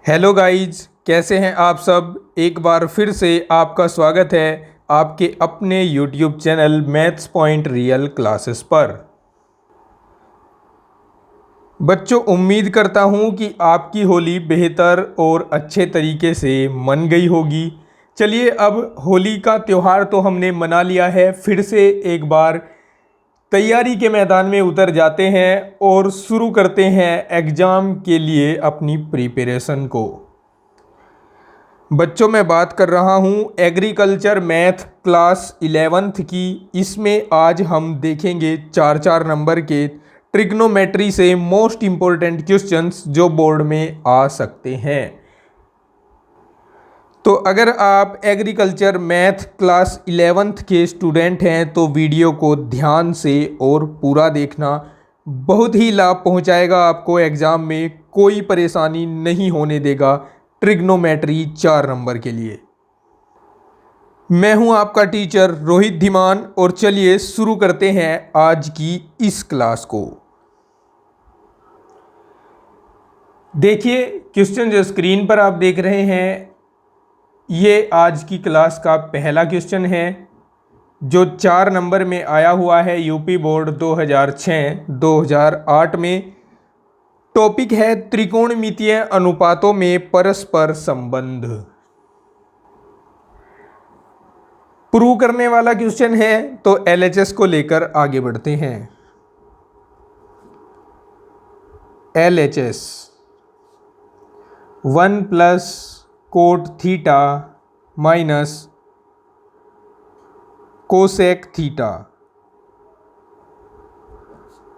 Hello guys, कैसे हैं आप सब। एक बार फिर से आपका स्वागत है आपके अपने YouTube channel maths point real classes पर। बच्चों, उम्मीद करता हूं कि आपकी होली बेहतर और अच्छे तरीके से मन गई होगी। चलिए, अब होली का त्यौहार तो हमने मना लिया है, फिर से एक बार तैयारी के मैदान में उतर जाते हैं और शुरू करते हैं एग्ज़ाम के लिए अपनी प्रिपरेशन को। बच्चों, मैं बात कर रहा हूँ एग्रीकल्चर मैथ क्लास 11th की। इसमें आज हम देखेंगे चार चार नंबर के ट्रिग्नोमेट्री से मोस्ट इम्पोर्टेंट क्वेश्चंस जो बोर्ड में आ सकते हैं। तो अगर आप एग्रीकल्चर मैथ क्लास 11th के स्टूडेंट हैं तो वीडियो को ध्यान से और पूरा देखना, बहुत ही लाभ पहुंचाएगा आपको। एग्ज़ाम में कोई परेशानी नहीं होने देगा ट्रिग्नोमेट्री 4 नंबर के लिए। मैं हूं आपका टीचर रोहित धीमान और चलिए शुरू करते हैं आज की इस क्लास को। देखिए, क्वेश्चन जो स्क्रीन पर आप देख रहे हैं ये आज की क्लास का पहला क्वेश्चन है जो 4 नंबर में आया हुआ है यूपी बोर्ड 2006-2008 में। टॉपिक है त्रिकोणमितीय अनुपातों में परस्पर संबंध। प्रूव करने वाला क्वेश्चन है, तो एलएचएस को लेकर आगे बढ़ते हैं। LHS 1 plus cot theta minus cosec theta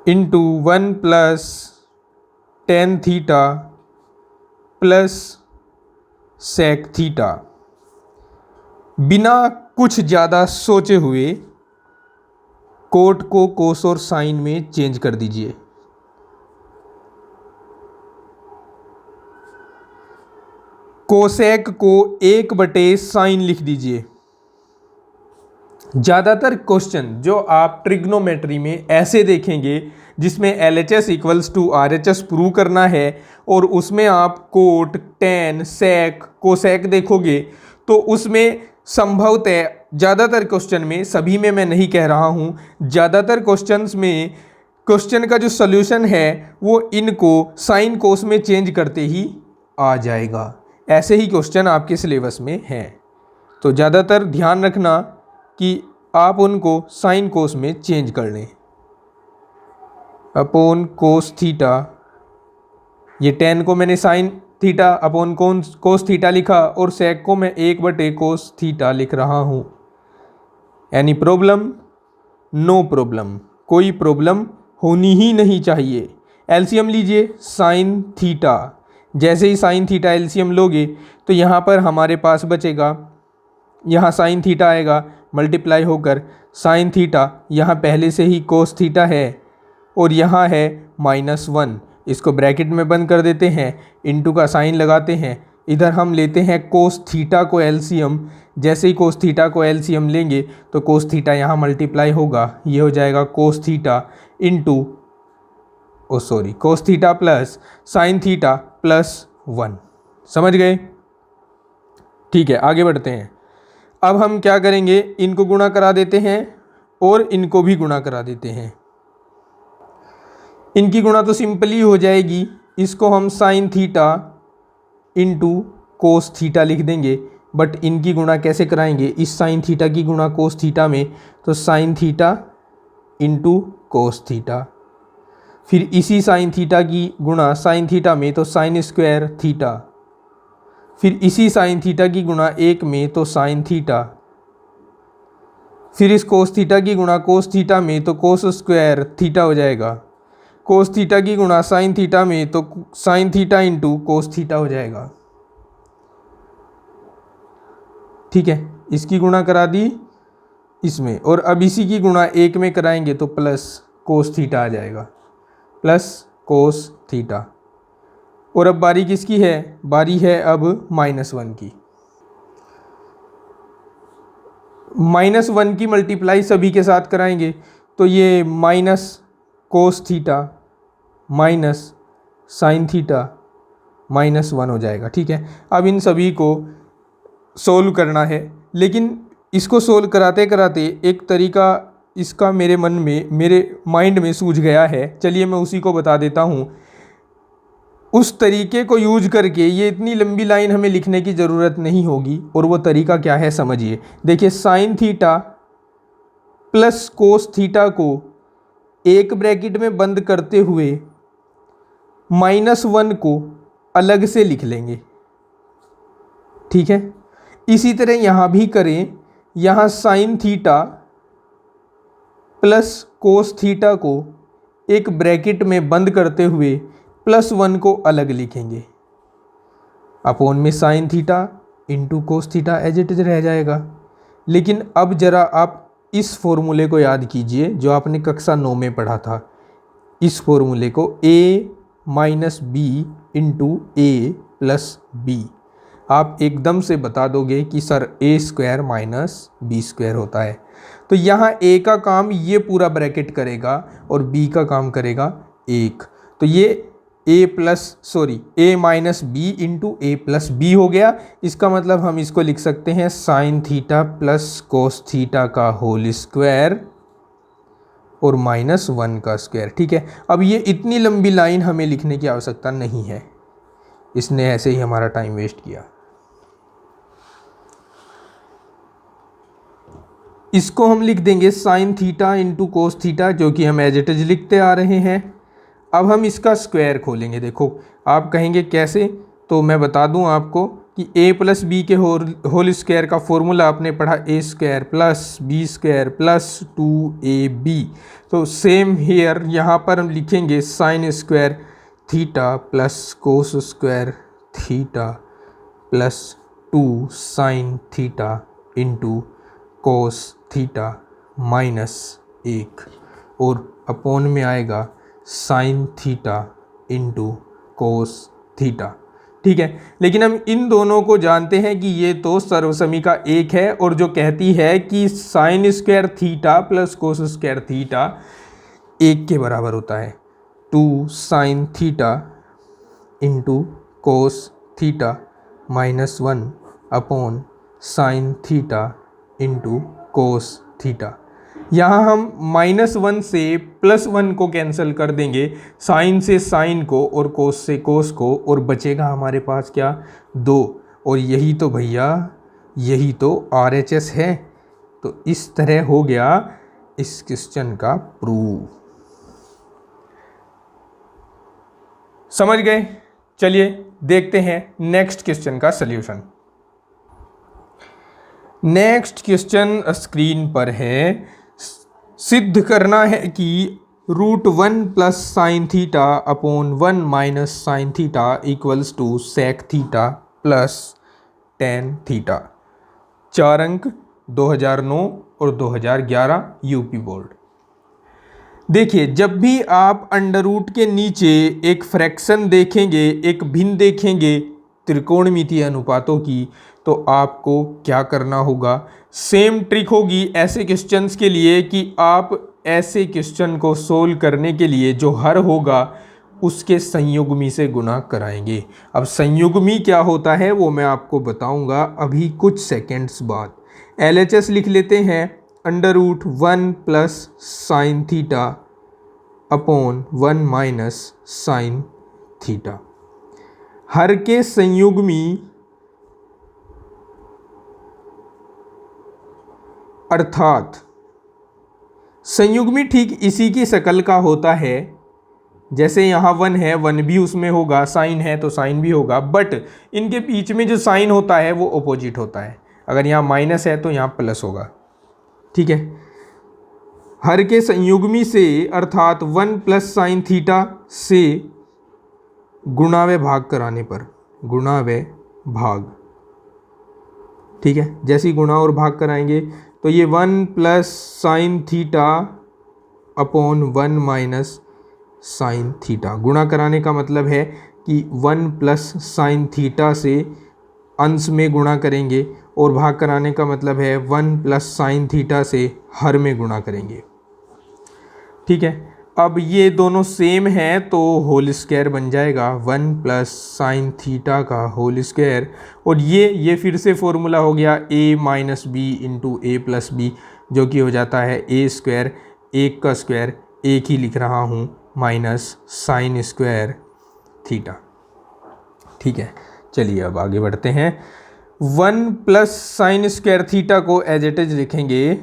into 1 plus tan theta plus sec theta. बिना कुछ ज़्यादा सोचे हुए कोट को कोस और साइन में चेंज कर दीजिए। कोसेक को 1/साइन लिख दीजिए। ज़्यादातर क्वेश्चन जो आप ट्रिग्नोमेट्री में ऐसे देखेंगे जिसमें LHS equals to RHS prove करना है और उसमें आप कोट, टेन, सेक, कोसेक देखोगे तो उसमें संभवतः ज़्यादातर क्वेश्चन में, सभी में मैं नहीं कह रहा हूँ, ज़्यादातर क्वेश्चंस में क्वेश्चन का जो सॉल्यूशन है वो इनको साइन कोस में चेंज करते ही आ जाएगा। ऐसे ही क्वेश्चन आपके सिलेबस में हैं, तो ज़्यादातर ध्यान रखना कि आप उनको साइन कोस में चेंज कर लें। अपॉन कोस थीटा, ये टेन को मैंने sine theta upon cos theta लिखा और सेक को मैं 1/कोस थीटा लिख रहा हूँ। Any problem? नो प्रॉब्लम, कोई प्रॉब्लम होनी ही नहीं चाहिए। एलसीएम लीजिए साइन थीटा। जैसे ही साइन थीटा एलसीएम लोगे तो यहाँ पर हमारे पास बचेगा, यहाँ साइन थीटा आएगा मल्टीप्लाई होकर साइन थीटा, यहाँ पहले से ही कोस थीटा है और यहाँ है -1। इसको ब्रैकेट में बंद कर देते हैं, इनटू का साइन लगाते हैं। इधर हम लेते हैं कोस थीटा को एलसीएम। जैसे ही कोस थीटा को एलसीएम लेंगे तो कोस थीटा यहाँ मल्टीप्लाई होगा, ये हो जाएगा cos theta into cos theta plus sine theta +1। समझ गए? ठीक है, आगे बढ़ते हैं। अब हम क्या करेंगे, इनको गुणा करा देते हैं और इनको भी गुणा करा देते हैं। इनकी गुणा तो सिंपली हो जाएगी, इसको हम sign theta into cos theta लिख देंगे। बट इनकी गुणा कैसे कराएंगे, इस साइन थीटा की गुणा कोस थीटा में, तो sign theta into cos theta. फिर इसी साइन थीटा की गुणा साइन थीटा में, तो साइन स्क्वायर थीटा। फिर इसी साइन थीटा की गुणा 1 में, तो साइन थीटा। फिर इस कोस थीटा की गुणा कोस थीटा में, तो कोस स्क्वायर थीटा हो जाएगा। कोस थीटा की गुणा साइन थीटा में, तो sign theta into cos theta हो जाएगा। ठीक है, इसकी गुणा करा दी इसमें, और अब इसी की गुणा 1 में कराएंगे तो प्लस कोस थीटा आ जाएगा, प्लस कोस थीटा। और अब बारी किसकी है, बारी है अब -1 की। -1 की मल्टीप्लाई सभी के साथ कराएंगे तो ये minus cos theta minus sine theta -1 हो जाएगा। ठीक है, अब इन सभी को सोल्व करना है, लेकिन इसको सोल्व कराते कराते एक तरीका इसका मेरे मन में, मेरे माइंड में सूझ गया है। चलिए मैं उसी को बता देता हूँ। उस तरीके को यूज करके ये इतनी लंबी लाइन हमें लिखने की ज़रूरत नहीं होगी। और वो तरीका क्या है समझिए। देखिए sign theta plus cos theta को एक ब्रैकेट में बंद करते हुए -1 को अलग से लिख लेंगे। ठीक है, इसी तरह यहाँ भी करें। यहाँ sign theta plus cos theta को एक ब्रैकेट में बंद करते हुए +1 को अलग लिखेंगे। अपोन में sine theta into cos theta as it is रह जाएगा। लेकिन अब जरा आप इस फॉर्मूले को याद कीजिए जो आपने कक्षा 9 में पढ़ा था। इस फॉर्मूले को a minus B into A plus B. आप एकदम से बता दोगे कि सर a² माइनस b² होता है। तो यहाँ a का काम ये पूरा ब्रैकेट करेगा और b का काम करेगा 1। तो ये a minus B into A plus B हो गया। इसका मतलब हम इसको लिख सकते हैं sine theta plus cos theta का होल स्क्वायर और -1 का स्क्वायर। ठीक है, अब ये इतनी लंबी लाइन हमें लिखने की आवश्यकता नहीं है, इसने ऐसे ही हमारा टाइम वेस्ट किया। इसको हम लिख देंगे sign theta into cos theta, जो कि हम एज इट इज लिखते आ रहे हैं। अब हम इसका स्क्वायर खोलेंगे। देखो आप कहेंगे कैसे, तो मैं बता दूं आपको कि a प्लस बी के होल स्क्वायर का फॉर्मूला आपने पढ़ा a² plus b² plus 2ab। तो सेम हेयर यहाँ पर हम लिखेंगे sine square theta plus cos square theta plus 2 sign theta into cos theta -1 और अपोन में आएगा sign theta into cos theta. ठीक है, लेकिन हम इन दोनों को जानते हैं कि ये तो सर्वसमीका 1 है और जो कहती है कि sine square theta plus cos square theta 1 के बराबर होता है। 2 sign theta into cos theta -1 upon sign theta into cos theta. यहाँ हम -1 से +1 को कैंसिल कर देंगे, साइन से साइन को और कोस से कोस को, और बचेगा हमारे पास क्या 2। और यही तो भैया, यही तो RHS है। तो इस तरह हो गया इस क्वेश्चन का प्रूफ। समझ गए? चलिए देखते हैं नेक्स्ट क्वेश्चन का सल्यूशन। नेक्स्ट क्वेश्चन स्क्रीन पर है। सिद्ध करना है कि √1 plus sine theta upon 1 minus sine theta equals to sec theta plus tan theta. 4 अंक 2009 और 2011 यूपी बोर्ड। देखिए, जब भी आप अंडर रूट के नीचे एक फ्रैक्शन देखेंगे, एक भिन्न देखेंगे त्रिकोणमितीय अनुपातों की, तो आपको क्या करना होगा। सेम ट्रिक होगी ऐसे क्वेश्चंस के लिए कि आप ऐसे क्वेश्चन को सोल्व करने के लिए जो हर होगा उसके संयुग्मी से गुणा कराएंगे। अब संयुग्मी क्या होता है वो मैं आपको बताऊंगा अभी कुछ सेकंड्स बाद। LHS लिख लेते हैं √1 plus sine theta upon 1 minus sine theta. हर के संयुग्मी अर्थात संयुग्मी ठीक इसी की शक्ल का होता है। जैसे यहाँ 1 है, 1 भी उसमें होगा, साइन है तो साइन भी होगा, बट इनके बीच में जो साइन होता है वो अपोजिट होता है। अगर यहाँ माइनस है तो यहाँ प्लस होगा। ठीक है, हर के संयुग्मी से अर्थात 1 प्लस साइन थीटा से गुणा व भाग कराने पर, गुणा व भाग। ठीक है, जैसे ही गुणा और भाग कराएंगे तो ये 1 plus sine theta upon 1 minus sine theta. गुणा कराने का मतलब है कि 1 प्लस साइन थीटा से अंश में गुणा करेंगे और भाग कराने का मतलब है 1 प्लस साइन थीटा से हर में गुणा करेंगे। ठीक है, अब ये दोनों सेम हैं तो होल स्क्वायर बन जाएगा 1 प्लस साइन थीटा का होल स्क्वायर, और ये फिर से फॉर्मूला हो गया a minus B into A plus B, जो कि हो जाता है ए स्क्वायर, एक का स्क्वायर एक ही लिख रहा हूँ, माइनस साइन स्क्वायर थीटा। ठीक है, चलिए अब आगे बढ़ते हैं। 1 प्लस साइन स्क्वायर थीटा को एज इट इज लिखेंगे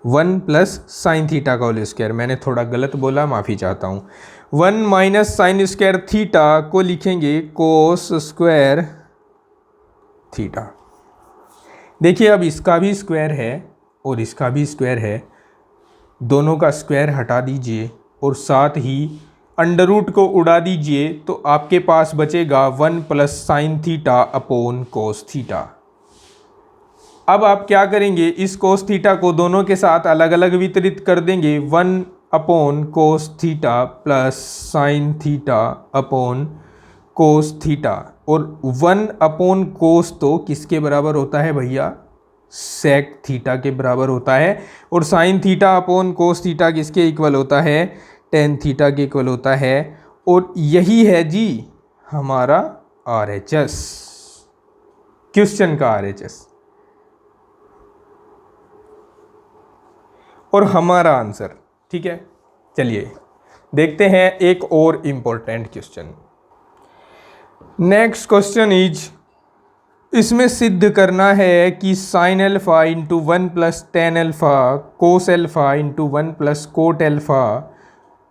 1 प्लस साइन थीटा का होल स्क्वायर, मैंने थोड़ा गलत बोला, माफ़ी चाहता हूँ। 1 माइनस साइन स्क्वायर थीटा को लिखेंगे कोस स्क्वायर थीटा। देखिए अब इसका भी स्क्वायर है और इसका भी स्क्वायर है, दोनों का स्क्वायर हटा दीजिए और साथ ही अंडर रूट को उड़ा दीजिए, तो आपके पास बचेगा 1 plus sine theta upon cos theta. अब आप क्या करेंगे, इस कोस थीटा को दोनों के साथ अलग अलग वितरित कर देंगे, 1 upon cos theta plus sine theta upon cos theta, और 1 अपॉन कोस तो किसके बराबर होता है भैया, सेक थीटा के बराबर होता है, और sine theta upon cos theta किसके इक्वल होता है, टेन थीटा के इक्वल होता है। और यही है जी हमारा RHS, क्वेश्चन का RHS, और हमारा आंसर। ठीक है, चलिए देखते हैं एक और important question. Next question is, इसमें सिद्ध करना है कि sine alpha into 1 plus tan alpha cos alpha into 1 plus cot alpha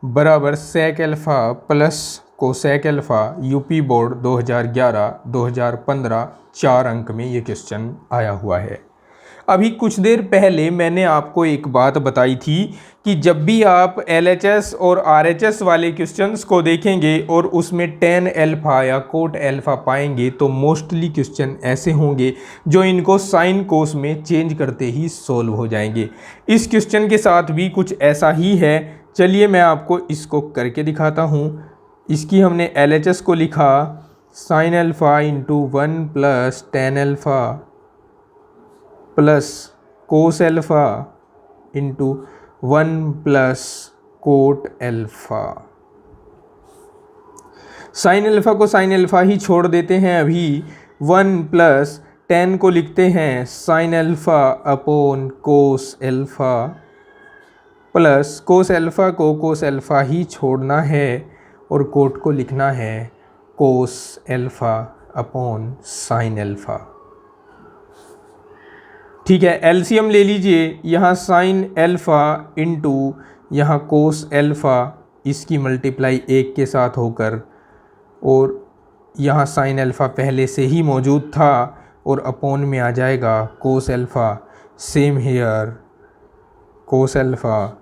बराबर sec alpha plus cosec alpha. UP board 2011-2015 4 अंक में ये क्वेश्चन आया हुआ है। अभी कुछ देर पहले मैंने आपको एक बात बताई थी कि जब भी आप LHS और RHS वाले क्वेश्चंस को देखेंगे और उसमें टेन एल्फा या कोट एल्फा पाएंगे तो मोस्टली क्वेश्चन ऐसे होंगे जो इनको साइन कोस में चेंज करते ही सॉल्व हो जाएंगे। इस क्वेश्चन के साथ भी कुछ ऐसा ही है, चलिए मैं आपको इसको करके दिखाता हूँ। इसकी हमने LHS को लिखा sign alpha into 1 plus tan alpha plus cos alpha into 1 plus cot alpha. Sine alpha को साइन एल्फा ही छोड़ देते हैं अभी, 1 प्लस टेन को लिखते हैं साइन एल्फा अपॉन कोस एल्फा, प्लस कोस एल्फा को कोस एल्फा ही छोड़ना है और कोट को लिखना है कोस एल्फा अपॉन साइन एल्फा। ठीक है, एलसीएम ले लीजिए, यहाँ साइन एल्फा इंटू यहाँ कोस एल्फा, इसकी मल्टीप्लाई 1 के साथ होकर, और यहाँ साइन एल्फा पहले से ही मौजूद था और अपॉन में आ जाएगा कोस alpha. Same here, cos alpha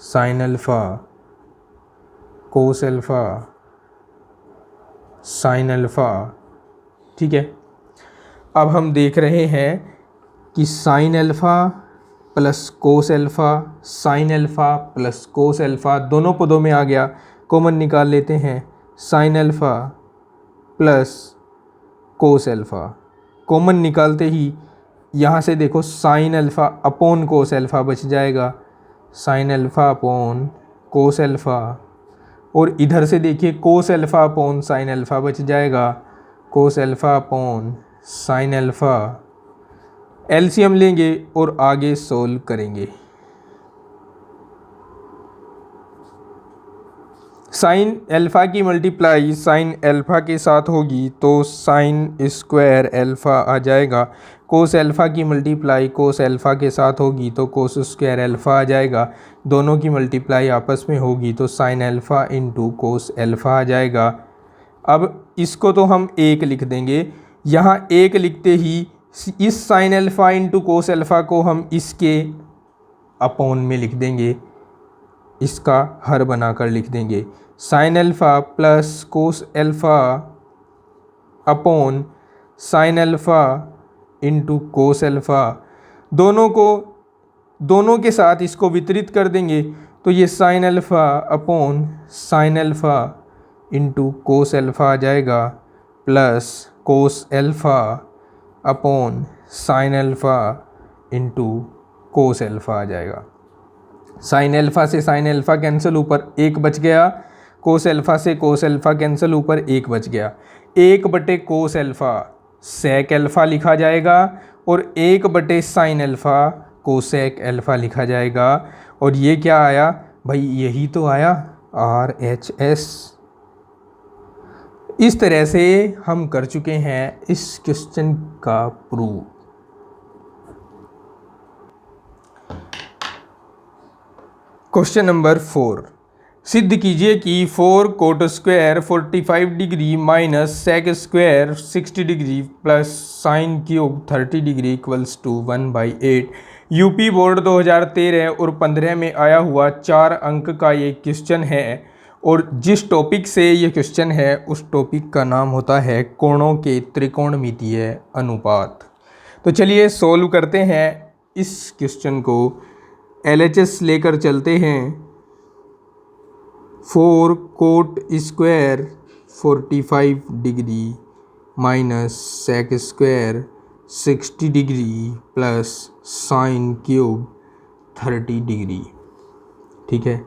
sine alpha cos alpha sine alpha. ठीक है, अब हम देख रहे हैं कि sine alpha plus cos alpha, sign alpha plus cos alpha दोनों पदों में आ गया, कॉमन निकाल लेते हैं, sign alpha plus cos alpha. Common निकालते ही यहाँ से देखो साइन एल्फा अपॉन कोस एल्फा बच जाएगा, साइन एल्फा अपॉन कोस एल्फा, और इधर से देखिए कोस एल्फा अपॉन साइन एल्फा बच जाएगा, कोस alpha upon sine alpha. LCM लेंगे और आगे सोल्व करेंगे। साइन एल्फा की मल्टीप्लाई साइन एल्फा के साथ होगी तो साइन स्क्वायर एल्फा आ जाएगा, कोस एल्फा की मल्टीप्लाई कोस एल्फा के साथ होगी तो कोस स्क्वायर एल्फा आ जाएगा, दोनों की मल्टीप्लाई आपस में होगी तो sine alpha into cos alpha आ जाएगा। अब इसको तो हम 1 लिख देंगे, यहाँ 1 लिखते ही इस sign alpha into cos alpha को हम इसके अपॉन में लिख देंगे, इसका हर बनाकर लिख देंगे, sine alpha plus cos alpha upon sine alpha into cos alpha. दोनों के साथ इसको वितरित कर देंगे तो ये sine alpha upon sine alpha into cos alpha आ जाएगा, plus cos alpha upon sine alpha into cos alpha आ जाएगा। साइन अल्फ़ा से साइन अल्फ़ा कैंसिल, ऊपर 1 बच गया। कोस अल्फ़ा से कोस अल्फ़ा कैंसिल, ऊपर 1 बच गया। 1 बटे कोस अल्फ़ा सेक अल्फ़ा लिखा जाएगा और 1 बटे साइन अल्फ़ा कोसेक अल्फ़ा लिखा जाएगा। और ये क्या आया भाई, यही तो आया RHS। इस तरह से हम कर चुके हैं इस क्वेश्चन का प्रूव। क्वेश्चन नंबर 4, सिद्ध कीजिए कि 4 cot square 45 degree minus sec square 60 degree plus sine cube 30 degree equals to 1/8 UP board 2013 और 15 में आया हुआ 4 अंक का ये क्वेश्चन है। और जिस टॉपिक से ये क्वेश्चन है उस टॉपिक का नाम होता है कोणों के त्रिकोणमितीय अनुपात। तो चलिए सॉल्व करते हैं इस क्वेश्चन को। LHS लेकर चलते हैं। 4 cot square 45 degree minus sec square 60 degree plus sine cube 30 degree. ठीक है,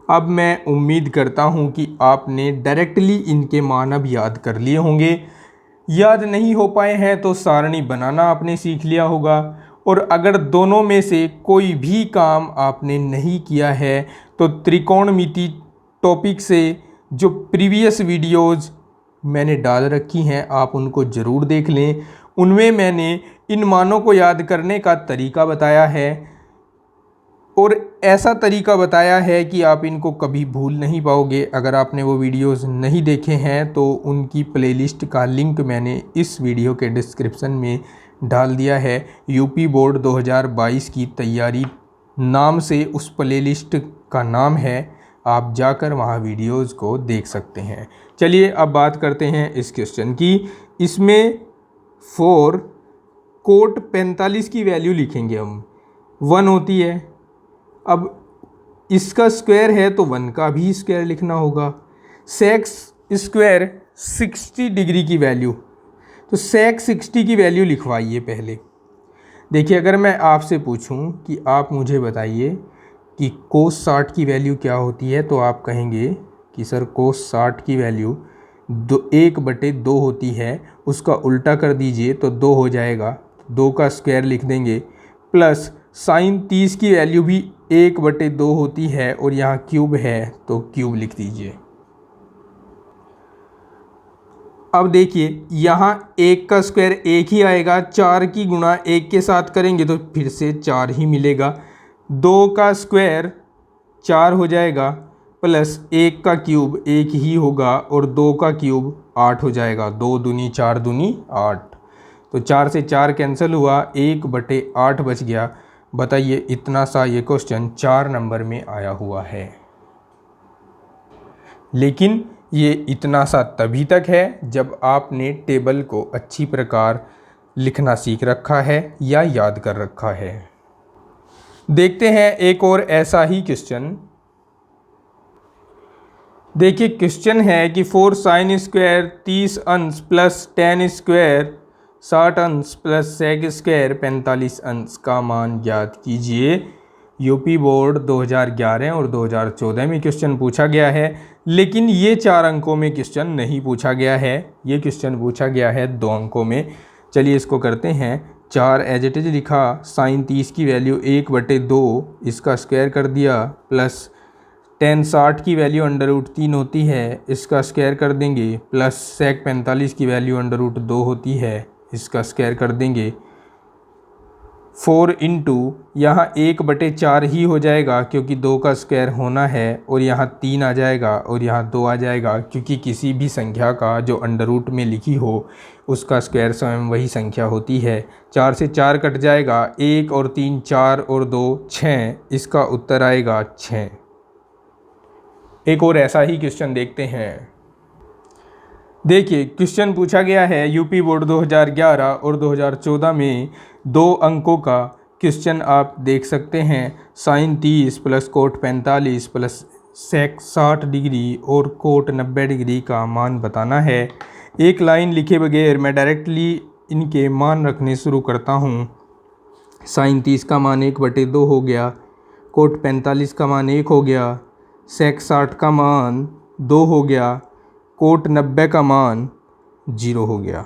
अब मैं उम्मीद करता हूँ कि आपने डायरेक्टली इनके मान अब याद कर लिए होंगे। याद नहीं हो पाए हैं तो सारणी बनाना आपने सीख लिया होगा। और अगर दोनों में से कोई भी काम आपने नहीं किया है तो त्रिकोणमिति टॉपिक से जो प्रीवियस वीडियोज़ मैंने डाल रखी हैं आप उनको ज़रूर देख लें। उनमें मैंने इन मानों को याद करने का तरीका बताया है और ऐसा तरीका बताया है कि आप इनको कभी भूल नहीं पाओगे। अगर आपने वो वीडियोज़ नहीं देखे हैं तो उनकी प्लेलिस्ट का लिंक मैंने इस वीडियो के डिस्क्रिप्शन में डाल दिया है। यूपी बोर्ड 2022 की तैयारी नाम से उस प्लेलिस्ट का नाम है, आप जाकर वहाँ वीडियोज़ को देख सकते हैं। चलिए अब बात करते हैं इस क्वेश्चन की। इसमें 4 कोट 45 की वैल्यू लिखेंगे हम, 1 होती है। अब इसका स्क्वायर है तो 1 का भी स्क्वायर लिखना होगा। सेक स्क्वायर 60 डिग्री की वैल्यू, तो सेक 60 की वैल्यू लिखवाइए पहले। देखिए, अगर मैं आपसे पूछूं कि आप मुझे बताइए कि कोस 60 की वैल्यू क्या होती है तो आप कहेंगे कि सर कोस 60 की वैल्यू 1/2 होती है। उसका उल्टा कर दीजिए तो 2 हो जाएगा, 2 का स्क्वायर लिख देंगे। प्लस साइन 30 की वैल्यू भी 1/2 होती है और यहाँ क्यूब है तो क्यूब लिख दीजिए। अब देखिए, यहाँ 1 का स्क्वायर 1 ही आएगा, 4 की गुणा 1 के साथ करेंगे तो फिर से 4 ही मिलेगा। 2 का स्क्वायर 4 हो जाएगा प्लस 1 का क्यूब 1 ही होगा और 2 का क्यूब 8 हो जाएगा। 2 दूनी 4 दूनी 8, तो 4 से 4 कैंसिल हुआ, 1/8 बच गया। बताइए, इतना सा ये क्वेश्चन 4 नंबर में आया हुआ है। लेकिन ये इतना सा तभी तक है जब आपने टेबल को अच्छी प्रकार लिखना सीख रखा है या याद कर रखा है। देखते हैं एक और ऐसा ही क्वेश्चन। देखिए, क्वेश्चन है कि 4 साइन स्क्वायर 30 अंश प्लस टेन स्क्वायर 60 अंश प्लस सेक स्क्वायर 45 अंश का मान ज्ञात कीजिए। यूपी बोर्ड 2011 और 2014 में क्वेश्चन पूछा गया है, लेकिन ये 4 अंकों में क्वेश्चन नहीं पूछा गया है। ये क्वेश्चन पूछा गया है 2 अंकों में। चलिए इसको करते हैं। 4 एज इट इज लिखा, साइन 30 की वैल्यू 1/2, इसका स्क्वायर कर दिया, प्लस टेन 60 की वैल्यू √3 होती है, इसका स्क्वायर कर देंगे, प्लस सेक 45 की वैल्यू √2 होती है, इसका स्क्वायर कर देंगे। 4 इंटू यहाँ 1/4 ही हो जाएगा क्योंकि 2 का स्क्वायर होना है, और यहाँ 3 आ जाएगा और यहाँ 2 आ जाएगा, क्योंकि किसी भी संख्या का जो अंडर में लिखी हो उसका स्क्वायर स्वयं वही संख्या होती है। 4 से 4 कट जाएगा, 1 और 3 4 और 2 6, इसका उत्तर आएगा 6। एक और ऐसा ही क्वेश्चन देखते हैं। देखिए, क्वेश्चन पूछा गया है यूपी बोर्ड 2011 और 2014 में 2 अंकों का क्वेश्चन आप देख सकते हैं। Sine 30 plus cot 45 plus sec 60 degree और कोट 90 डिग्री का मान बताना है। एक लाइन लिखे बगैर मैं डायरेक्टली इनके मान रखने शुरू करता हूँ। साइन 30 का मान 1/2 हो गया, कोट 45 का मान 1 हो गया, सेक 60 का मान 2 हो गया, कोट 90 का मान 0 हो गया।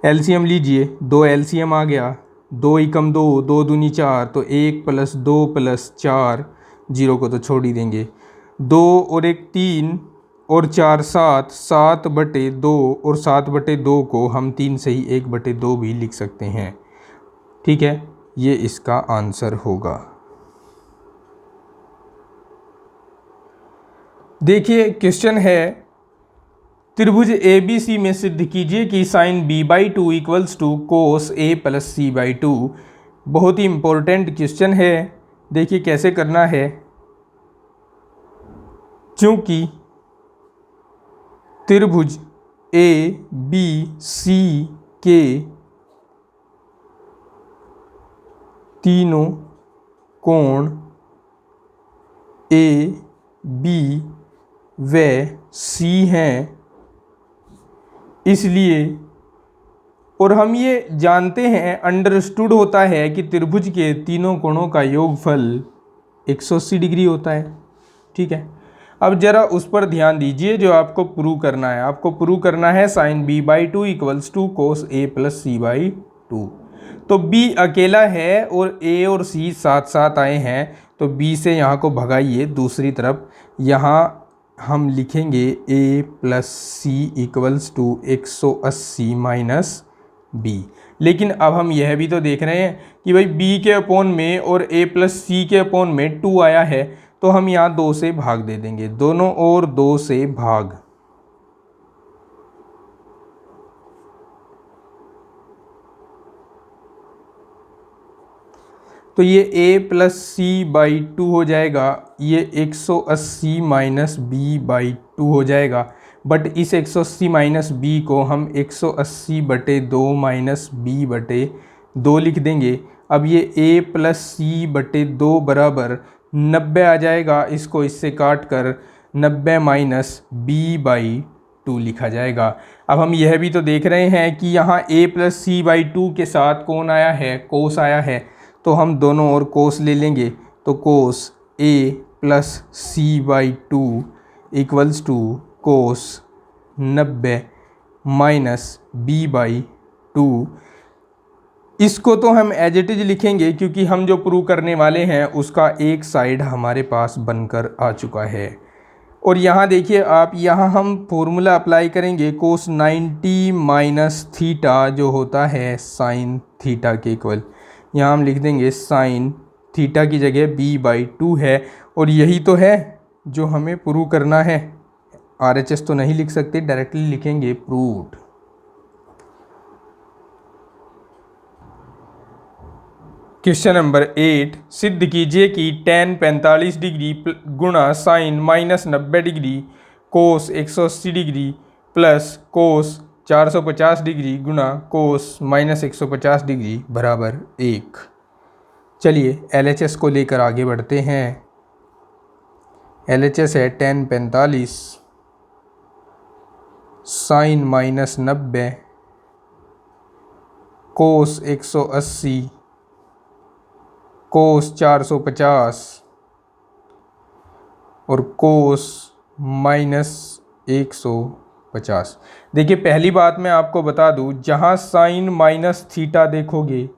एलसीएम लीजिए, 2 एलसीएम आ गया, 2 एकम 2, 2 दूनी 4, तो 1 + 2 + 4, 0 को तो छोड़ ही देंगे, 2 और 1 3 और 4 7, 7/2 और 7/2 को हम 3 से ही 1/2 भी लिख सकते हैं। ठीक है, ये इसका आंसर होगा। देखिए क्वेश्चन है, त्रिभुज ABC में सिद्ध कीजिए कि sign B/2 = cos A + C/2। बहुत ही इंपॉर्टेंट क्वेश्चन है। देखिए कैसे करना है, क्योंकि त्रिभुज ABC के तीनों कोण A, B व C हैं, इसलिए और हम ये जानते हैं, अंडरस्टूड होता है कि त्रिभुज के तीनों कोणों का योगफल 180 डिग्री होता है। ठीक है, अब जरा उस पर ध्यान दीजिए जो आपको प्रूव करना है। आपको प्रूव करना है sign B/2 = cos A + C/2। तो B अकेला है और A और C साथ साथ आए हैं, तो B से यहाँ को भगाइए दूसरी तरफ। यहाँ हम लिखेंगे A + C = 180 - B। लेकिन अब हम यह भी तो देख रहे हैं कि भाई B के अपॉन में और A + C के अपॉन में 2 आया है, तो हम यहाँ 2 से भाग दे देंगे, दोनों ओर 2 से भाग। तो ये A + C/2 हो जाएगा, ये 180 - B/2 हो जाएगा। बट इस 180 - B को हम 180/2 - B/2 लिख देंगे। अब ये A + C/2 बराबर 90 आ जाएगा। इसको इससे काट कर 90 - B/2 लिखा जाएगा। अब हम यह भी तो देख रहे हैं कि यहाँ A + C/2 के साथ कौन आया है, कोस आया है, तो हम दोनों ओर कोस ले लेंगे। तो कोस A + C/2 = कोस 90 - B/2। इसको तो हम एज इट इज लिखेंगे, क्योंकि हम जो प्रूव करने वाले हैं उसका एक साइड हमारे पास बनकर आ चुका है। और यहाँ देखिए आप, यहाँ हम फॉर्मूला अप्लाई करेंगे, कोस 90 - थीटा जो होता है साइन थीटा के इक्वल। यहाँ हम लिख देंगे साइन थीटा की जगह B/2 है, और यही तो है जो हमें प्रूव करना है। RHS तो नहीं लिख सकते, डायरेक्टली लिखेंगे प्रूव्ड। क्वेश्चन नंबर 8, सिद्ध कीजिए कि tan 45 डिग्री गुणा sine -90 degree cos 180 degree plus cos 450 degree गुणा कोस -150 डिग्री बराबर 1। चलिए LHS को लेकर आगे बढ़ते हैं। LHS है tan 45 साइन -90 कोस 180 कोस 450 और कोस -150। देखिए पहली बात मैं आपको बता दूं, जहां साइन माइनस थीटा देखोगे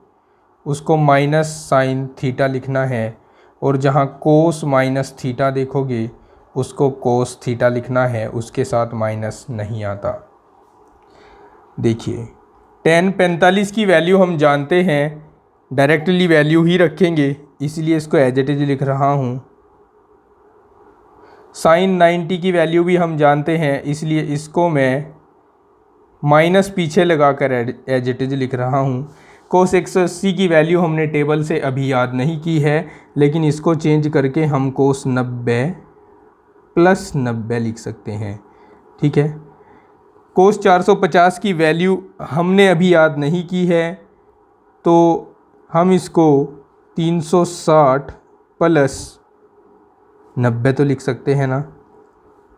उसको माइनस साइन थीटा लिखना है, और जहां कोस माइनस थीटा देखोगे उसको कोस थीटा लिखना है, उसके साथ माइनस नहीं आता। देखिए tan 45 की वैल्यू हम जानते हैं, डायरेक्टली वैल्यू ही रखेंगे, इसलिए इसको एज इट इज लिख रहा हूँ। साइन 90 की वैल्यू भी हम जानते हैं, इसलिए इसको मैं माइनस पीछे लगाकर एज इट इज लिख रहा हूँ। कोस 180 की वैल्यू हमने टेबल से अभी याद नहीं की है, लेकिन इसको चेंज करके हम कोस 90 + 90 लिख सकते हैं। ठीक है, कोस 450 की वैल्यू हमने अभी याद नहीं की है, तो हम इसको 360 + 90 तो लिख सकते हैं ना,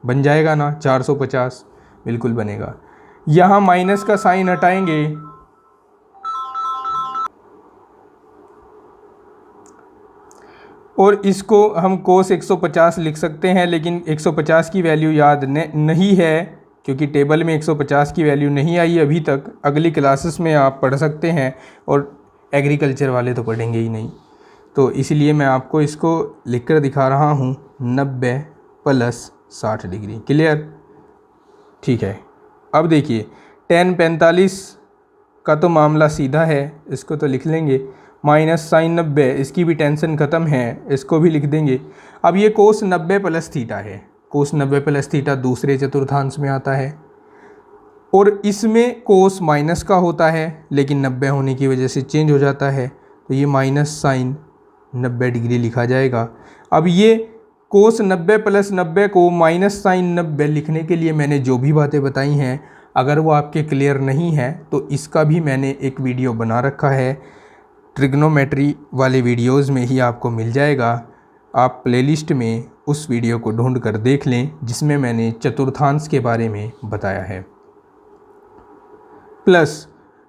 बन जाएगा ना 450, बिल्कुल बनेगा। यहाँ माइनस का साइन हटाएंगे और इसको हम कोस 150 लिख सकते हैं, लेकिन 150 की वैल्यू याद नहीं है क्योंकि टेबल में 150 की वैल्यू नहीं आई अभी तक। अगली क्लासेस में आप पढ़ सकते हैं और एग्रीकल्चर वाले तो पढ़ेंगे ही नहीं, तो इसलिए मैं आपको इसको लिख कर दिखा रहा हूँ 90 + 60 डिग्री। क्लियर? ठीक है। अब देखिए tan 45 का तो मामला सीधा है, इसको तो लिख लेंगे। माइनस साइन 90, इसकी भी टेंशन ख़त्म है, इसको भी लिख देंगे। अब ये कोस 90 + थीटा है, कोस 90 + थीटा दूसरे चतुर्थांश में आता है और इसमें कोस माइनस का होता है, लेकिन 90 होने की वजह से चेंज हो जाता है, तो ये माइनस साइन 90 डिग्री लिखा जाएगा। अब ये कोस 90 + 90 को माइनस साइन 90 लिखने के लिए मैंने जो भी बातें बताई हैं, अगर वो आपके क्लियर नहीं है तो इसका भी मैंने एक वीडियो बना रखा है, ट्रिग्नोमेट्री वाले वीडियोज़ में ही आपको मिल जाएगा। आप प्लेलिस्ट में उस वीडियो को ढूंढ कर देख लें जिसमें मैंने चतुर्थांश के बारे में बताया है। प्लस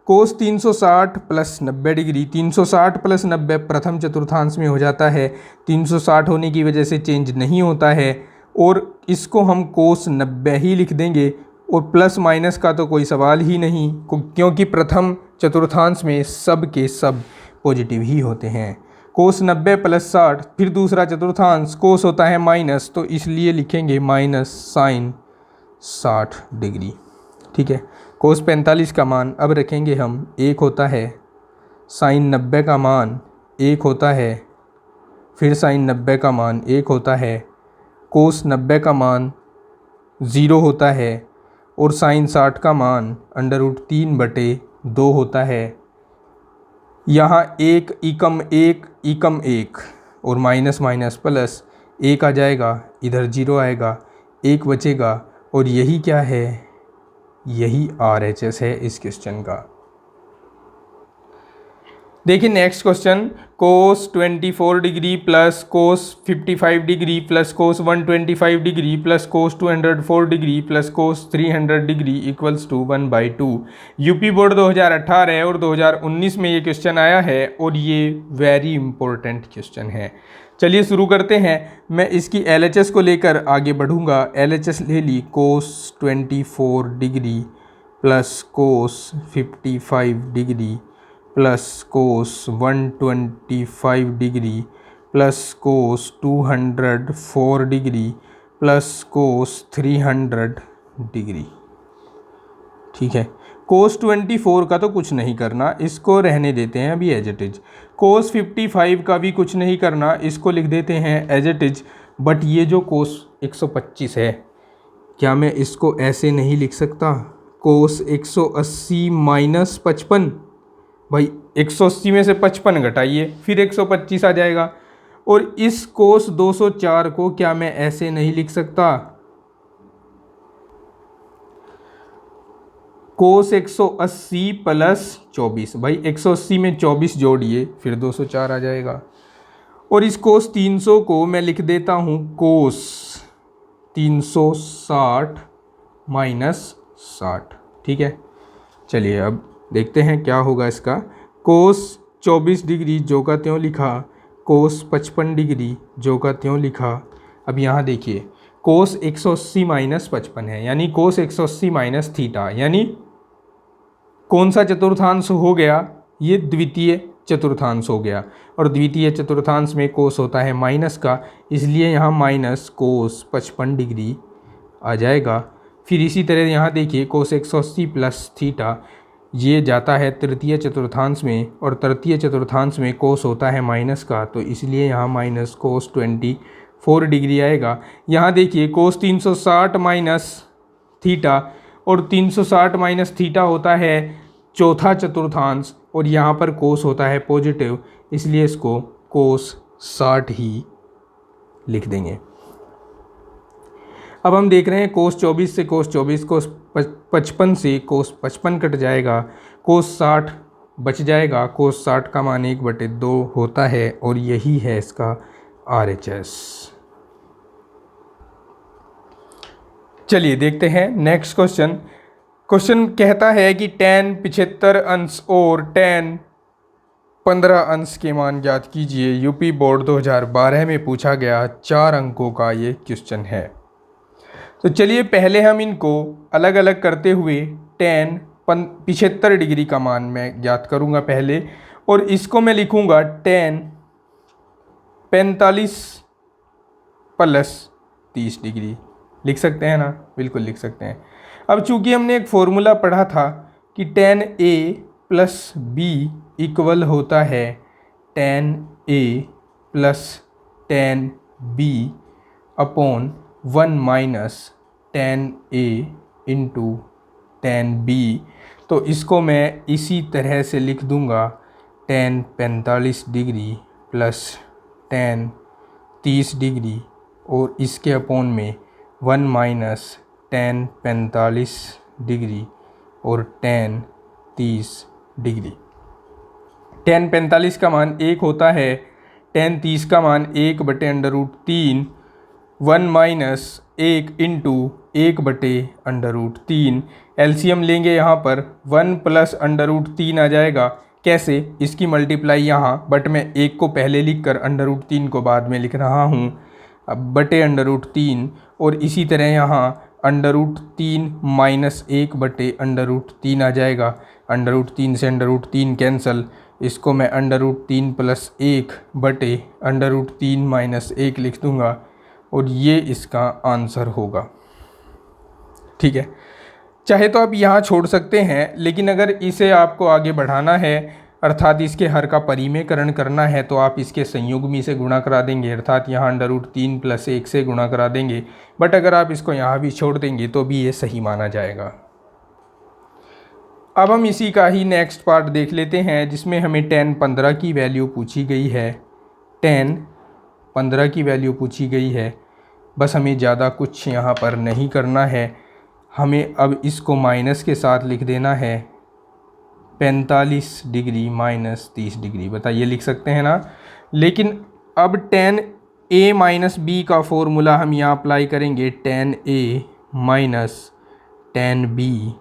कोस 360 + 90 डिग्री, 360 + 90 प्रथम चतुर्थांश में हो जाता है, 360 होने की वजह से चेंज नहीं होता है और इसको हम कोस 90 ही लिख देंगे और प्लस माइनस का तो कोई सवाल ही नहीं, क्योंकि प्रथम चतुर्थांश में सब के सब पॉजिटिव ही होते हैं। कोस 90 + 60, फिर दूसरा चतुर्थांश कोस होता है माइनस, तो इसलिए लिखेंगे माइनस साइन 60 डिग्री। ठीक है। कोस 45 का मान अब रखेंगे हम 1 होता है, साइन 90 का मान 1 होता है, फिर साइन 90 का मान 1 होता है, कोस 90 का मान 0 होता है और साइन 60 का मान √3/2 होता है। यहाँ 1 एकम 1 एकम 1 और माइनस माइनस प्लस 1 आ जाएगा, इधर 0 आएगा, 1 बचेगा और यही क्या है, यही RHS है इस क्वेश्चन का। देखिए next question, cos 24 degree plus cos 55 degree plus cos 125 degree plus cos 204 degree plus cos 300 degree equals to 1/2। UP board 2018 और 2019 में ये क्वेश्चन आया है और ये वेरी इंपॉर्टेंट क्वेश्चन है। चलिए शुरू करते हैं। मैं इसकी LHS को लेकर आगे बढ़ूंगा। LHS ले ली, कोस 24 degree plus cos 55 degree plus cos 125 degree plus cos 204 degree plus cos 300 degree. ठीक है। कोस 24 का तो कुछ नहीं करना, इसको रहने देते हैं अभी एज इट इज। कोस 55 का भी कुछ नहीं करना, इसको लिख देते हैं एज इट इज। बट ये जो कोस 125 है, क्या मैं इसको ऐसे नहीं लिख सकता? कोस 180 - 55, भाई 180 में से 55 घटाइए फिर 125 आ जाएगा। और इस कोस 204 को क्या मैं ऐसे नहीं लिख सकता? कोस 180 + 24, भाई 180 में 24 जोड़िए फिर 204 आ जाएगा। और इस कोस 300 को मैं लिख देता हूँ कोस 360 - 60। ठीक है। चलिए अब देखते हैं क्या होगा इसका। कोस 24 डिग्री जो का त्यों लिखा, कोस 55 डिग्री जो का त्यों लिखा। अब यहाँ देखिए कोस 180 - 55 है, यानी कोस 180 - थीटा, यानी कौन सा चतुर्थांश हो गया? ये द्वितीय चतुर्थांश हो गया और द्वितीय चतुर्थांश में कोस होता है माइनस का, इसलिए यहाँ माइनस कोस 55 डिग्री आ जाएगा। फिर इसी तरह यहाँ देखिए कोस 180 + थीटा, ये जाता है तृतीय चतुर्थांश में और तृतीय चतुर्थांश में कोस होता है माइनस का, तो इसलिए यहाँ माइनस कोस 24 डिग्री आएगा। यहाँ देखिए कोस 360 - थीटा और 360 - थीटा होता है चौथा चतुर्थांश और यहाँ पर कोस होता है पॉजिटिव, इसलिए इसको कोस 60 ही लिख देंगे। अब हम देख रहे हैं कोस 24 से कोस 24, कोस 55 से कोस 55 कट जाएगा, कोस 60 बच जाएगा। कोस 60 का मान 1/2 होता है और यही है इसका RHS। चलिए देखते हैं नेक्स्ट क्वेश्चन। क्वेश्चन कहता है कि tan 75 अंश और tan 15 अंश के मान ज्ञात कीजिए। यूपी बोर्ड 2012 में पूछा गया 4 अंकों का ये क्वेश्चन है। तो चलिए पहले हम इनको अलग अलग करते हुए 75 डिग्री का मान मैं ज्ञात करूँगा पहले, और इसको मैं लिखूँगा 45 प्लस 30 डिग्री। लिख सकते हैं ना? बिल्कुल लिख सकते हैं। अब चूंकि हमने एक फॉर्मूला पढ़ा था कि tan A plus B equal होता है tan A plus tan B upon 1 minus tan A into tan B, तो इसको मैं इसी तरह से लिख दूंगा tan 45 degree plus tan 30 degree और इसके अपॉन में 1 माइनस tan 45 डिग्री और tan 30 डिग्री। tan 45 का मान 1 होता है, tan 30 का मान 1/√3, 1 माइनस 1 इंटू 1/√3। एलसीएम लेंगे यहाँ पर 1 प्लस √3 आ जाएगा। कैसे? इसकी मल्टीप्लाई यहाँ, बट मैं 1 को पहले लिख कर √3 को बाद में लिख रहा हूँ। अब √3 और इसी तरह यहाँ √3 माइनस 1/√3 आ जाएगा। √3 से √3 कैंसल, इसको मैं √3 प्लस 1/√3 माइनस 1 लिख दूँगा और ये इसका आंसर होगा। ठीक है, चाहे तो आप यहाँ छोड़ सकते हैं, लेकिन अगर इसे आपको आगे बढ़ाना है अर्थात इसके हर का परिमेयकरण करना है तो आप इसके संयुग्मी से गुणा करा देंगे, अर्थात यहाँ √3 प्लस 1 से गुणा करा देंगे। बट अगर आप इसको यहाँ भी छोड़ देंगे तो भी ये सही माना जाएगा। अब हम इसी का ही नेक्स्ट पार्ट देख लेते हैं, जिसमें हमें tan 15 की वैल्यू पूछी गई है। tan 15 की वैल्यू पूछी गई है। बस हमें ज़्यादा कुछ यहाँ पर नहीं करना है, हमें अब इसको माइनस के साथ लिख देना है 45 डिग्री माइनस 30 डिग्री। बताइए, लिख सकते हैं ना? लेकिन अब tan A माइनस बी का फॉर्मूला हम यहाँ अप्लाई करेंगे, tan A minus tan B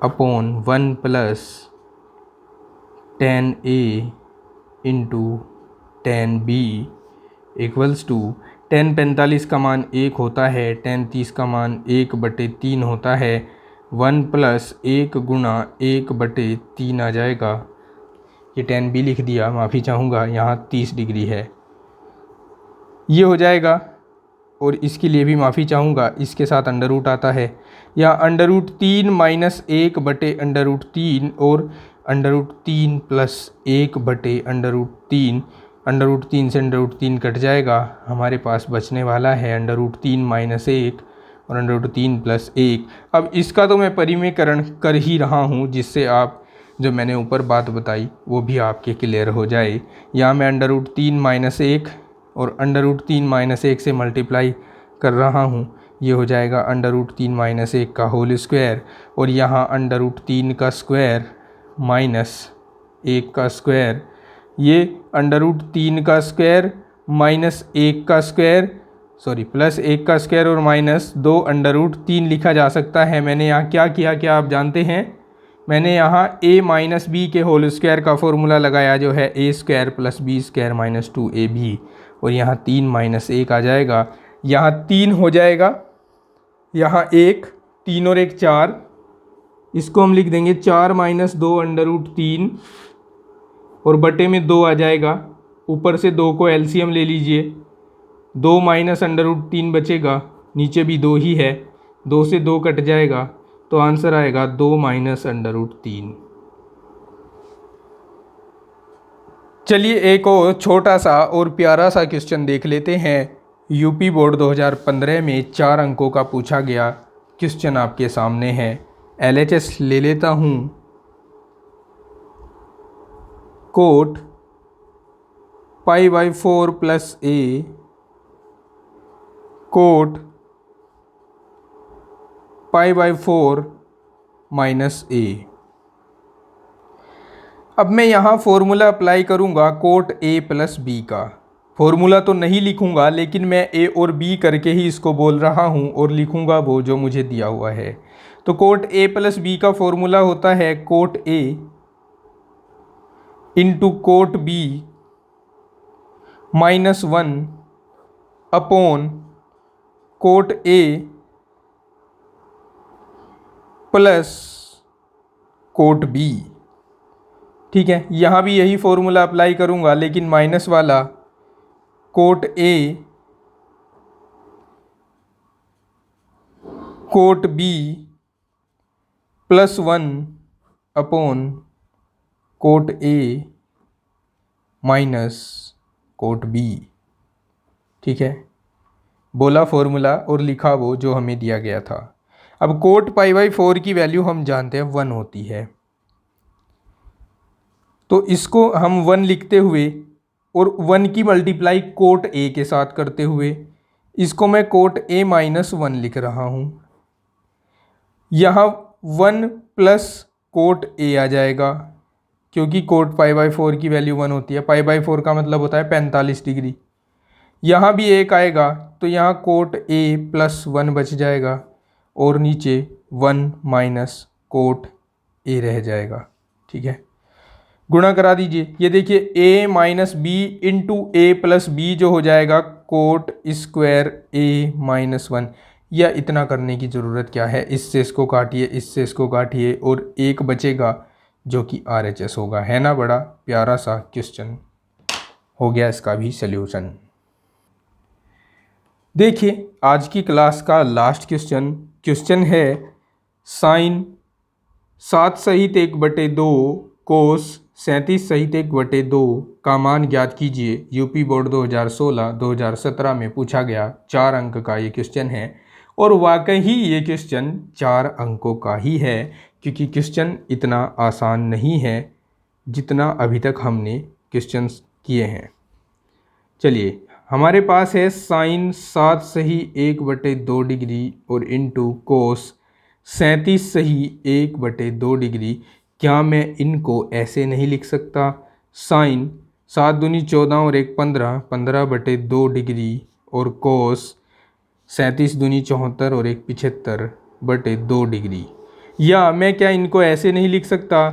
upon 1 plus tan A into tan B equals to tan 45 का मान 1 होता है, tan 30 का मान 1/3 होता है, 1 प्लस 1 गुणा 1/3 आ जाएगा। ये tan B लिख दिया, माफ़ी चाहूँगा, यहाँ 30 डिग्री है, ये हो जाएगा। और इसके लिए भी माफ़ी चाहूँगा, इसके साथ अंडर रूट आता है, या √3 माइनस 1/√3 और √3 प्लस 1/√3। √3 से √3 कट जाएगा, हमारे पास बचने वाला है √3 माइनस 1 और √3 प्लस 1। अब इसका तो मैं परिमेयकरण कर ही रहा हूँ, जिससे आप जो मैंने ऊपर बात बताई वो भी आपके क्लियर हो जाए। यहाँ मैं √3 माइनस 1 और √3 माइनस 1 से मल्टीप्लाई कर रहा हूँ, ये हो जाएगा √3 माइनस 1 का होल स्क्वायर, और यहाँ √3 का स्क्वायर माइनस 1 का स्क्वायर, ये √3 का स्क्वायर माइनस 1 का स्क्वायर, सॉरी प्लस 1 का स्क्वायर और माइनस 2 √3 लिखा जा सकता है। मैंने यहाँ क्या किया, क्या आप जानते हैं? मैंने यहाँ a माइनस बी के होल स्क्वायर का फॉर्मूला लगाया, जो है a² plus b² minus 2ab, और यहाँ 3 माइनस 1 आ जाएगा, यहाँ 3 हो जाएगा, यहाँ 1, 3 और 1 4, इसको हम लिख देंगे 4 माइनस 2 √3 और बटे में 2 आ जाएगा। ऊपर से 2 को एलसीएम ले लीजिए, 2 माइनस √3 बचेगा, नीचे भी 2 ही है, 2 से 2 कट जाएगा, तो आंसर आएगा 2 माइनस √3। चलिए एक और छोटा सा और प्यारा सा क्वेश्चन देख लेते हैं। यूपी बोर्ड 2015 में 4 अंकों का पूछा गया क्वेश्चन आपके सामने है। LHS ले लेता हूँ। Cot π/4 plus a cot π/4 minus a। अब मैं यहाँ फॉर्मूला अप्लाई करूँगा कोट a प्लस b का। फॉर्मूला तो नहीं लिखूँगा, लेकिन मैं a और b करके ही इसको बोल रहा हूँ और लिखूँगा वो जो मुझे दिया हुआ है। तो कोट a प्लस b का फॉर्मूला होता है cot a into cot B -1 upon cot A plus cot B. ठीक है, यहाँ भी यही फॉर्मूला अप्लाई करूँगा, लेकिन माइनस वाला cot A cot B +1 upon cot A minus cot B. ठीक है, बोला फॉर्मूला और लिखा वो जो हमें दिया गया था। अब कोट π/4 की वैल्यू हम जानते हैं 1 होती है, तो इसको हम 1 लिखते हुए और 1 की मल्टीप्लाई कोट ए के साथ करते हुए इसको मैं कोट ए -1 लिख रहा हूँ। यहाँ 1 प्लस कोट ए आ जाएगा, क्योंकि कोट π/4 की वैल्यू 1 होती है। π/4 का मतलब होता है 45 डिग्री। यहाँ भी एक आएगा तो यहाँ कोट ए +1 बच जाएगा और नीचे 1 माइनस कोट ए रह जाएगा। ठीक है, गुणा करा दीजिए। ये देखिए a minus B into A plus B जो हो जाएगा कोट स्क्वायर a -1। या इतना करने की ज़रूरत क्या है, इससे इसको काटिए, इससे इसको काटिए और एक बचेगा जो कि RHS होगा। है ना, बड़ा प्यारा सा क्वेश्चन हो गया, इसका भी सल्यूशन। देखिए आज की क्लास का लास्ट क्वेश्चन है साइन 7 सहित 1/2 कोस 37 सहित 1/2 का मान ज्ञात कीजिए। यूपी बोर्ड 2016-2017 में पूछा गया 4 अंक का ये क्वेश्चन है, और वाकई ही ये क्वेश्चन 4 अंकों का ही है, क्योंकि क्वेश्चन इतना आसान नहीं है जितना अभी तक हमने क्वेश्चंस किए हैं। चलिए, हमारे पास है साइन 7 सही 1/2 डिग्री और इंटू कोस 37 सही 1/2 डिग्री। क्या मैं इनको ऐसे नहीं लिख सकता? साइन 7 दूनी 14 और 1 15, 15/2 डिग्री और कोस 37 दूनी 74 और 1 75/2 डिग्री। या मैं क्या इनको ऐसे नहीं लिख सकता?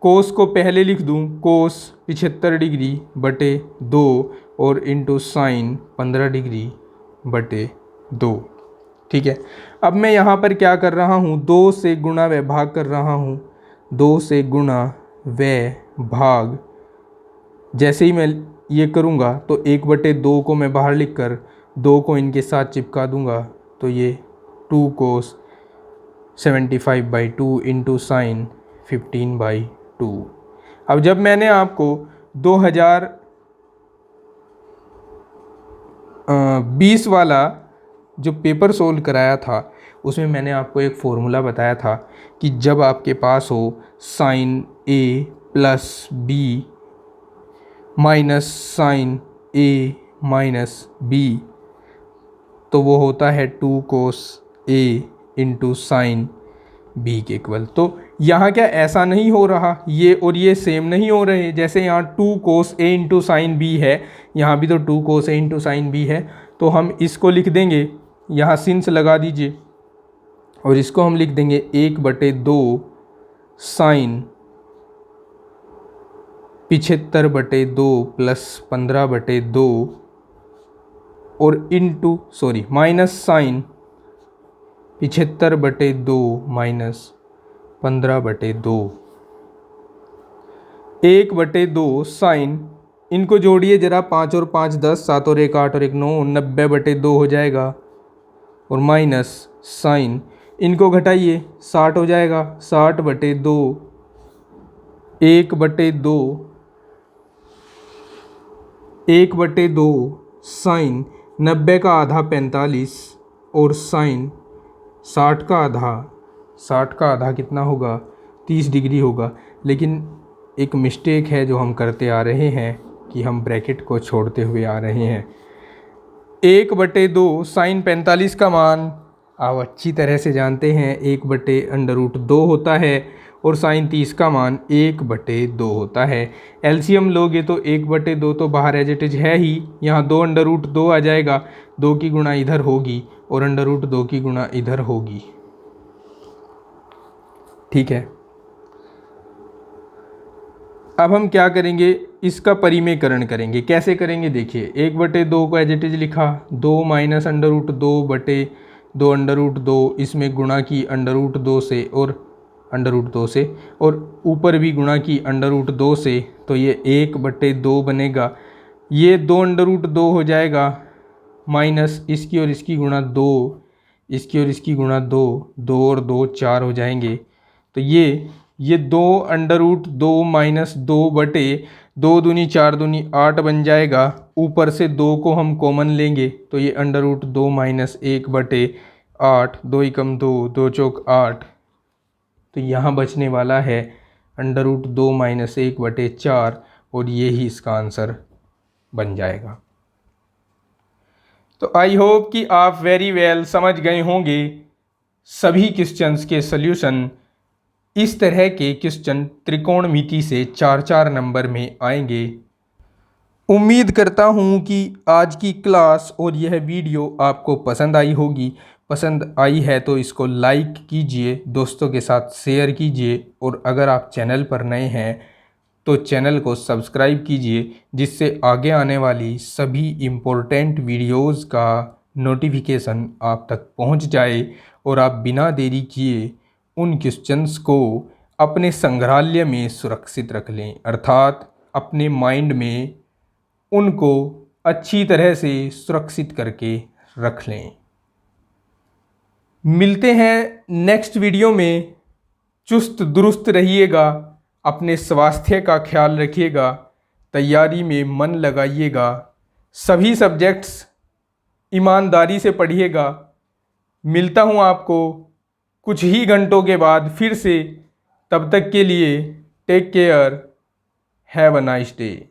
कोस को पहले लिख दूं, कोस 75 डिग्री बटे 2 और इंटू साइन 15 डिग्री बटे 2। ठीक है, अब मैं यहाँ पर क्या कर रहा हूँ, 2 से गुणा व भाग कर रहा हूँ। 2 से गुणा व भाग जैसे ही मैं ये करूँगा तो 1/2 को मैं बाहर लिख कर 2 को इनके साथ चिपका दूँगा, तो ये 2 कोस 75/2 इंटू साइन 15/2। अब जब मैंने आपको 2020 वाला जो पेपर सोल्व कराया था उसमें मैंने आपको एक फॉर्मूला बताया था कि जब आपके पास हो sine a plus B minus sine a minus B, तो वो होता है 2 cos a into sine b के इक्वल। तो यहाँ क्या ऐसा नहीं हो रहा, ये और ये सेम नहीं हो रहे? जैसे यहाँ 2 cos a into sine b है, यहाँ भी तो 2 cos a into sine b है, तो हम इसको लिख देंगे, यहाँ सिंस लगा दीजिए और इसको हम लिख देंगे 1/2 साइन 75/2 प्लस 15/2 और into minus sine 75/2 minus 15/2। 1/2 sine, इनको जोड़िए जरा, 5 और 5 10, 7 और 1 8 और 1 9, 90/2 हो जाएगा, और माइनस साइन, इनको घटाइए 60 हो जाएगा, 60/2, 1/2 साइन 90 का आधा 45 और साइन 60 का आधा कितना होगा? 30 डिग्री होगा। लेकिन एक मिस्टेक है जो हम करते आ रहे हैं कि हम ब्रैकेट को छोड़ते हुए आ रहे हैं। 1/2 साइन 45 का मान आप अच्छी तरह से जानते हैं 1/√2 होता है, और साइन 30 का मान 1/2 होता है। एलसीएम लोगे तो 1/2 तो बाहर एज इट इज है ही, यहाँ 2√2 आ जाएगा, 2 की गुणा इधर होगी और √2 की गुणा इधर होगी। ठीक है, अब हम क्या करेंगे, इसका परिमेयकरण करेंगे। कैसे करेंगे देखिए, 1/2 को एज इट इज लिखा, 2 माइनस √2/2 √2, इसमें गुणा की √2 से और √2 से, और ऊपर भी गुणा की √2 से, तो ये 1/2 बनेगा। ये 2 हो जाएगा, माइनस इसकी और इसकी गुणा 2, इसकी और इसकी गुणा 2, 2 और 2 4 हो जाएंगे। तो ये 2 माइनस 2 दूनी 4 दूनी 8 बन जाएगा। ऊपर से 2 को हम कॉमन लेंगे तो ये √2 माइनस 1/8, 2 एकम 2, 2 चौक 8, तो यहाँ बचने वाला है √2 माइनस 1/4, और ये ही इसका आंसर बन जाएगा। तो आई होप कि आप वेरी वेल समझ गए होंगे सभी क्वेश्चंस के सॉल्यूशन। इस तरह के क्वेश्चन त्रिकोणमिति से 4-4 नंबर में आएंगे। उम्मीद करता हूँ कि आज की क्लास और यह वीडियो आपको पसंद आई होगी। पसंद आई है तो इसको लाइक कीजिए, दोस्तों के साथ शेयर कीजिए, और अगर आप चैनल पर नए हैं तो चैनल को सब्सक्राइब कीजिए, जिससे आगे आने वाली सभी इम्पोर्टेंट वीडियोज़ का नोटिफिकेशन आप तक पहुंच जाए और आप बिना देरी किए उन क्वेश्चंस को अपने संग्रहालय में सुरक्षित रख लें, अर्थात अपने माइंड में उनको अच्छी तरह से सुरक्षित करके रख लें। मिलते हैं नेक्स्ट वीडियो में। चुस्त दुरुस्त रहिएगा, अपने स्वास्थ्य का ख्याल रखिएगा, तैयारी में मन लगाइएगा, सभी सब्जेक्ट्स ईमानदारी से पढ़िएगा। मिलता हूँ आपको कुछ ही घंटों के बाद फिर से। तब तक के लिए take care, have a nice day.